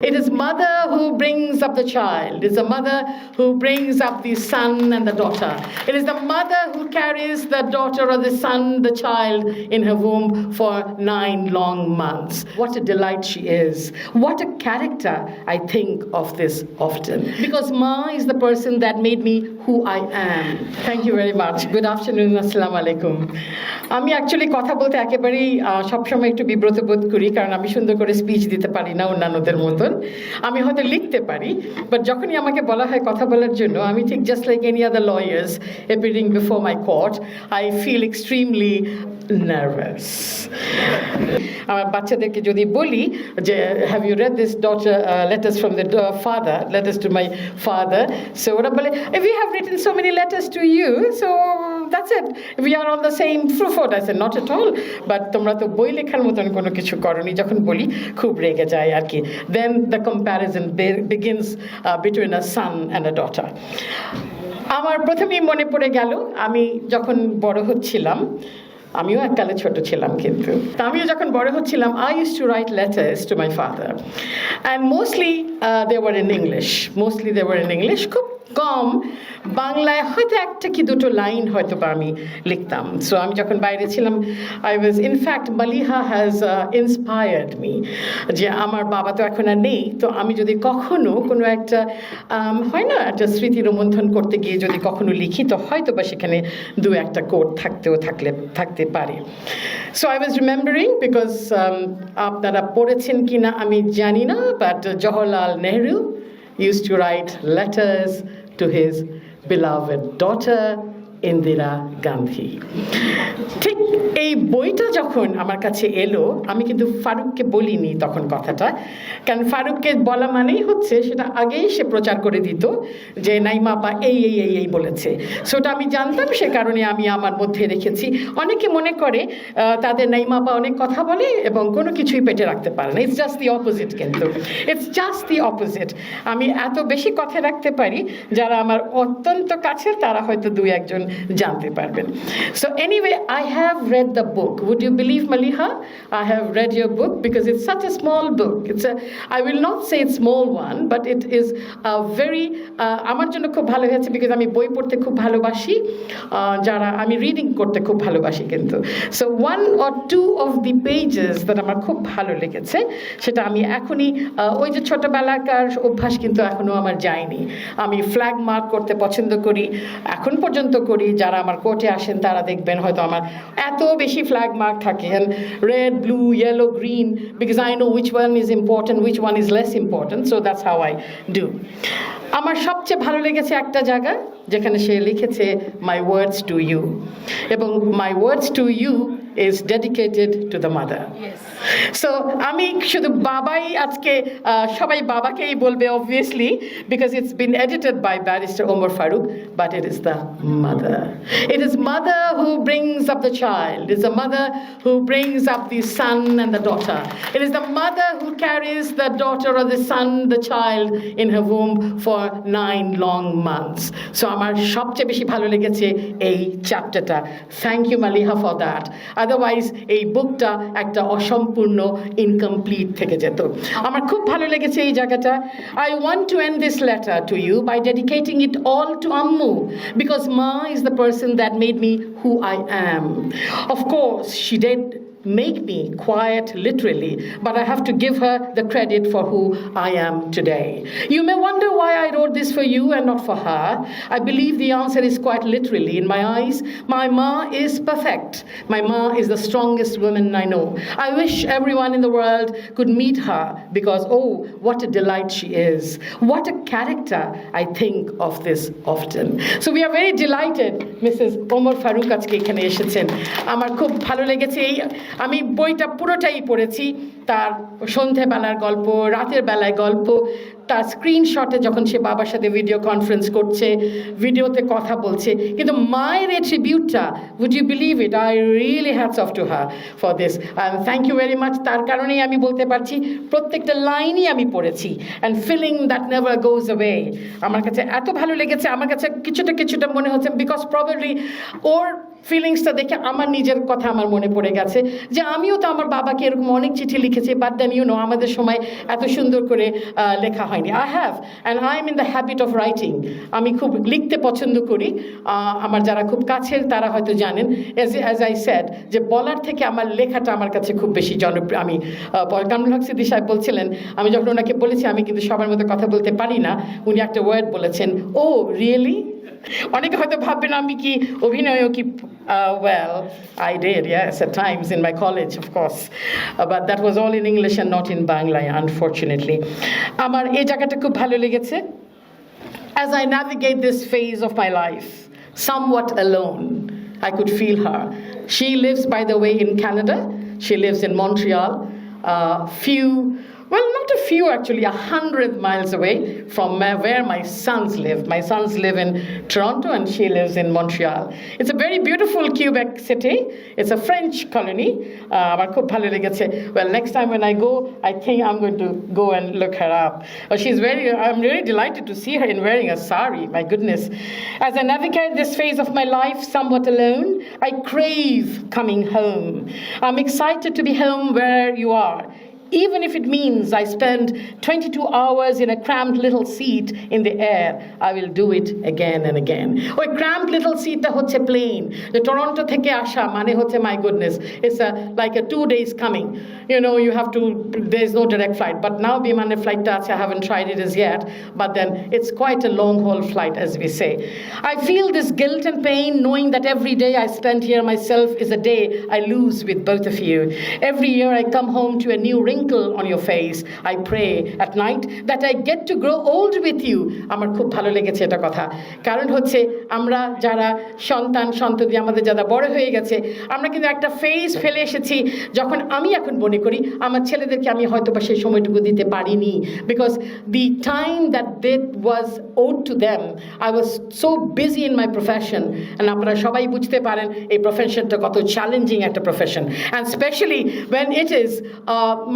It is mother who brings up the child. It is the mother who brings up the son and the daughter. It is the mother who carries the daughter or the son, the child in her womb for 9 long months. What a delight she is. What a character. I think of this often. Because Ma is the person that made me who I am. Thank you very much. Good afternoon. Assalamu alaikum. আমি actually কথা বলতে একেবারেই সবসময় একটু বিব্রত বোধ করি, কারণ আমি সুন্দর করে স্পিচ দিতে পারি না অন্যান্যদের মতন। আমি হয়তো লিখতে পারি, বাট যখনই আমাকে বলা হয় কথা বলার জন্য, আমি ঠিক just like any other lawyers appearing before my court, I feel extremely nervous. আমার বাচ্চাদেরকে যদি বলি যে have you read this daughter letters from the father, letters to my father, so ওরা বলে we have written so many letters to you, so that's it, we are on the same fruit. I said not at all, but তোমরা তো বই লেখার মতন কোনো কিছু করনি। যখন বলি খুব রেগে যায় আর কি। Then the comparison begins between a son and a daughter. আমার প্রথমেই মনে পড়ে গেল আমি যখন বড় হচ্ছিলাম, আমিও এককালে ছোট ছিলাম, কিন্তু আমিও যখন বড় হচ্ছিলাম I used to write letters to my father, and mostly they were in English. খুব কম বাংলায় হয়তো একটা কি দুটো লাইন হয়তো বা আমি লিখতাম। সো আমি যখন বাইরে ছিলাম, I was in fact Maliha has inspired me, যে আমার বাবা তো এখন আর নেই, তো আমি যদি কখনো কোনো একটা হয় না একটা স্মৃতি রোমন্থন করতে গিয়ে যদি কখনো লিখি, তো হয়তো বা সেখানে দু একটা কোট থাকতে পারে। So I was remembering, because আপনারা পড়েছেন কি না আমি জানি না, but Jawaharlal Nehru used to write letters to his beloved daughter Indira Gandhi. ঠিক এই বইটা যখন আমার কাছে এলো, আমি কিন্তু ফারুককে বলিনি তখন কথাটা, কারণ ফারুককে বলা মানেই হচ্ছে সেটা আগেই সে প্রচার করে দিত যে নাইমা আপা এই বলেছে। সেটা আমি জানতাম, সে কারণে আমি আমার মধ্যে রেখেছি। অনেকে মনে করে তাদের নাইমা আপা অনেক কথা বলে এবং কোনো কিছুই পেটে রাখতে পারে না। ইটস জাস্ট দি অপোজিট, কিন্তু ইটস জাস্ট দি অপোজিট। আমি এত বেশি কথা রাখতে পারি, যারা আমার অত্যন্ত কাছের তারা হয়তো দুই একজন জানতে পারবেন। So anyway, I have read the book. Would you believe, Maliha? I have read your book because it's such a small book. I will not say it's small one, but it is a very আমার জন্য খুব ভালো হয়েছে, because আমি বই পড়তে খুব ভালোবাসি, যারা আমি রিডিং করতে খুব ভালোবাসি কিন্তু। So 1 or 2 of the pages that আমার খুব ভালো লেগেছে, সেটা আমি এখনই ওই যে ছোটবেলাকার অভ্যাস কিন্তু এখনো আমার যায়নি। আমি ফ্ল্যাগ মার্ক করতে পছন্দ করি, এখন পর্যন্ত করি। যারা আমার কোর্টে আসেন তারা দেখবেন হয়তো আমার এত বেশি ফ্ল্যাগ মার্ক থাকে, red, blue, yellow, green, because I know which one is important, which one is less important, so that's how I do. আমার সবচেয়ে ভালো লেগেছে একটা জায়গা, যেখানে সে লিখেছে মাই ওয়ার্ডস টু ইউ, এবং my words to you is dedicated to the mother. Yes. So আমি শুধু বাবাই আজকে সবাই বাবাকেই বলবে obviously, because it's been edited by Barrister Omar Farooq, but it is the mother. It is mother who brings up the child. It is the mother who brings up the son and the daughter. It is the mother who carries the daughter or the son, the child in her womb for 9 long months. So আমার সবচেয়ে বেশি ভালো লেগেছে এই চ্যাপ্টারটা। Thank you, Maliha, for that. Otherwise এই বুকটা একটা অসম্পূর্ণ ইনকমপ্লিট থেকে যেত। আমার খুব ভালো লেগেছে এই জায়গাটা। I want to end this letter to you by dedicating it all to Ammu, because Ma is the person that made me who I am. Of course, she did make me quiet, literally, but I have to give her the credit for who I am today. You may wonder why I wrote this for you and not for her. I believe the answer is quite literally. In my eyes, my Ma is perfect. My Ma is the strongest woman I know. I wish everyone in the world could meet her, because oh, what a delight she is. What a character. I think of this often. So we are very delighted Mrs. Omar Farooq আজকে এখানে এসেছেন। আমার খুব ভালো লেগেছে। আমি বইটা পুরোটাই পড়েছি, তার সন্ধ্যেবেলার গল্প, রাতের বেলায় গল্প, তার স্ক্রিনশটে যখন সে বাবার সাথে ভিডিও কনফারেন্স করছে, ভিডিওতে কথা বলছে, কিন্তু মায়ের এই ট্রিবিউটটা, would you believe it, I really hats off to her for this. Thank you very much. তার কারণেই আমি বলতে পারছি প্রত্যেকটা লাইনই আমি পড়েছি, and feeling that never goes away. আমার কাছে এত ভালো লেগেছে, আমার কাছে কিছুটা মনে হচ্ছে, বিকজ প্রবাবলি ওর ফিলিংসটা দেখে আমার নিজের কথা আমার মনে পড়ে গেছে যে আমিও তো আমার বাবাকে এরকম অনেক চিঠি লিখেছি, বাট দেন আমাদের সময় এত সুন্দর করে লেখা হয়নি। I have and I am in the habit of writing. আমি খুব লিখতে পছন্দ করি। আমার যারা খুব কাছের তারা হয়তো জানেন, অ্যাজ আই সেড, যে বলার থেকে আমার লেখাটা আমার কাছে খুব বেশি জনপ্রিয়। আমি কামরুল হক সিদ্দিক সাহেব বলছিলেন, আমি যখন ওনাকে বলেছি আমি কিন্তু সবার মতো কথা বলতে পারি না, উনি একটা ওয়ার্ড বলেছেন, ও রিয়েলি। অনেকে হয়তো ভাববেন আমি কি অভিনয়ও কি, well, I did, yes, at times in my college, of course, but that was all in English and not in Bangla, unfortunately. আমার এই জায়গাটা খুব ভালো লেগেছে। As I navigate this phase of my life, somewhat alone, I could feel her. She lives, by the way, in Canada. She lives in Montreal, well, not a few, actually, 100 miles away from where my sons live. My sons live in Toronto and she lives in Montreal. It's a very beautiful Quebec city. It's a French colony. Well, next time when I go, I think I'm going to go and look her up. I'm really delighted to see her in wearing a sari, my goodness. As I navigate this phase of my life somewhat alone, I crave coming home. I'm excited to be home where you are. Even if it means I spend 22 hours in a cramped little seat in the air, I will do it again and again. ওই cramped little seat টা হচ্ছে plane. The Toronto থেকে আসা মানে হচ্ছে, my goodness, it's like a 2 days coming. You have to, there's no direct flight. But now বিমানে flight টা আছে, I haven't tried it as yet. But then it's quite a long haul flight, as we say. I feel this guilt and pain knowing that every day I spend here myself is a day I lose with both of you. Every year I come home to a new on your face. I pray at night that I get to grow old with you. আমার খুব ভালো লেগেছে এটা কথা, কারণ হচ্ছে আমরা যারা সন্ততি আমাদের যারা বড় হয়ে গেছে, আমরা কিন্তু একটা ফেজ ফেলে এসেছি যখন আমি এখন মনে করি আমার ছেলেদেরকে আমি হয়তো বা সেই সময়টুকু দিতে পারিনি, because the time that was owed to them, I was so busy in my profession. And আপনারা সবাই বুঝতে পারেন এই প্রফেশনটা কত চ্যালেঞ্জিং একটা profession, and especially when it is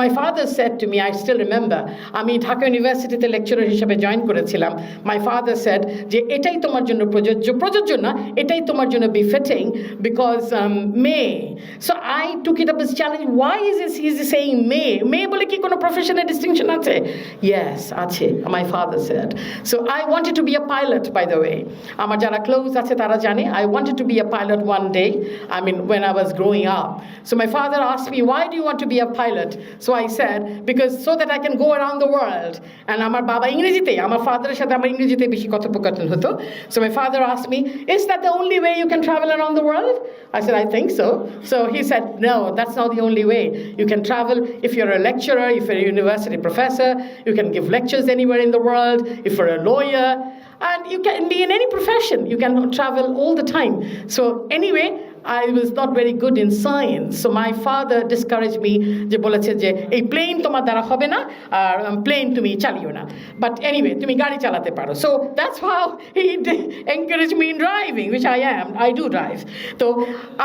my father said to me, I still remember, আমি ঢাকা ইউনিভার্সিটিতে lecturer হিসেবে জয়েন করেছিলাম। My father said যে এটাই তোমার জন্য প্রযোজ্য না, এটাই তোমার জন্য befitting, because May. So I took it up as a challenge. Why is he saying May বলে কি কোনো প্রফেশনাল ডিস্টিংশন আছে? Yes, আছে, my father said. So I wanted to be a pilot, by the way. আমার যারা close আছে তারা জানে, I wanted to be a pilot one day, when I was growing up. So my father asked me, why do you want to be a pilot? So I said, because so that I can go around the world. And আমার বাবা ইংরেজিতে, আমার ফাদারের সাথে আমার ইংরেজিতে বেশি কথোপকথন হতো. So my father asked me, is that the only way you can travel around the world? I said, I think so. So he said, no, that's not the only way. You can travel if you're a lecturer, if you're a university professor, you can give lectures anywhere in the world, if you're a lawyer, and you can be in any profession. You can travel all the time. So anyway, I was not very good in science, so my father discouraged me, যে বলেছে যে এই plane তোমার দ্বারা হবে না, আর plane তুমি চালিও না, বাট এনিওয়ে তুমি গাড়ি চালাতে পারো। So that's how he encouraged me in driving, which I do drive. তো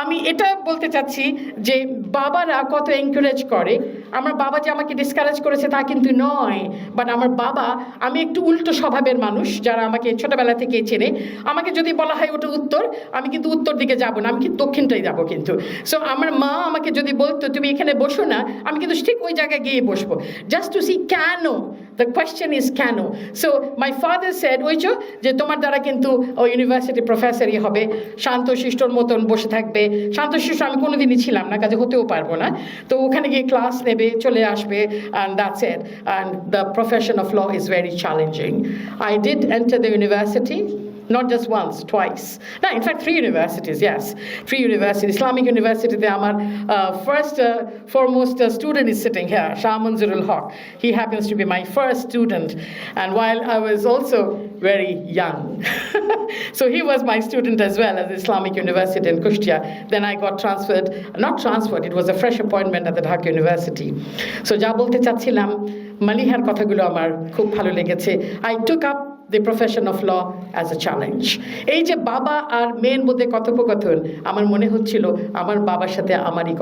আমি এটা বলতে চাচ্ছি যে বাবারা কত এনকারেজ করে। আমার বাবা যে আমাকে ডিসকারেজ করেছে তা কিন্তু নয়, বাট আমার বাবা, আমি একটু উল্টো স্বভাবের মানুষ, যারা আমাকে ছোটবেলা থেকে চেনে, আমাকে যদি বলা হয় ওটা উত্তর, আমি কিন্তু উত্তর দিকে যাব না, আমি কিন্তু দক্ষিণটাই যাবো কিন্তু। সো আমার মা আমাকে যদি বলতো তুমি এখানে বসো না, আমি কিন্তু ঠিক ওই জায়গায় গিয়ে বসবো, জাস্ট টু সি কেন। দ্য কোয়েশ্চেন ইজ কেন। সো মাই ফাদার সেড, ওইছো যে তোমার দ্বারা কিন্তু ওই ইউনিভার্সিটি প্রফেসরই হবে, শান্তশিষ্টর মতন বসে থাকবে। শান্তশিষ্ট আমি কোনোদিনই ছিলাম না, কাজে হতেও পারবো না। তো ওখানে গিয়ে ক্লাস নেবে, চলে আসবে, and that's it. And the profession of law is very challenging. I did enter the university. Not just once, twice. No, in fact, 3 universities, yes. 3 universities. Islamic University, our first foremost student is sitting here, Shah Manzurul Haq. He happens to be my first student. And while I was also very young. So he was my student as well at the Islamic University in Ç̌ěক্ষছে. Then I got not transferred, it was a fresh appointment at the Dhaka University. So যা বলতে চাচ্ছিলাম, মালিহার কথাগুলো আমার খুব ভালো লেগেছে. I took up the profession of law as a challenge. এই যে বাবা আর মেয়ের মধ্যে কথোপকথন, আমার মনে হচ্ছিল আমার বাবার সাথে আমারই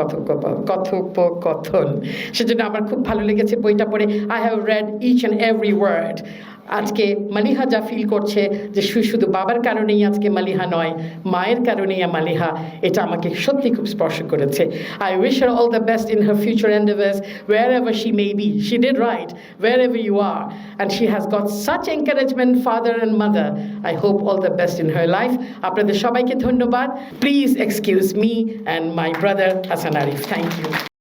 কথোপকথন। সেজন্য আমার খুব ভালো লেগেছে বইটা পড়ে। I have read each and every word. আজকে মালিহা যা ফিল করছে যে শুধু বাবার কারণেই আজকে মালিহা নয়, মায়ের কারণেই মালিহা, এটা আমাকে সত্যি খুব স্পর্শ করেছে। I wish her all the best in her future endeavors, wherever she may be. She did right, wherever you are. And she has got such encouragement, father and mother. I hope all the best in her life. আপনাদের সবাইকে ধন্যবাদ. Please excuse me and my brother Hasan Arif. Thank you.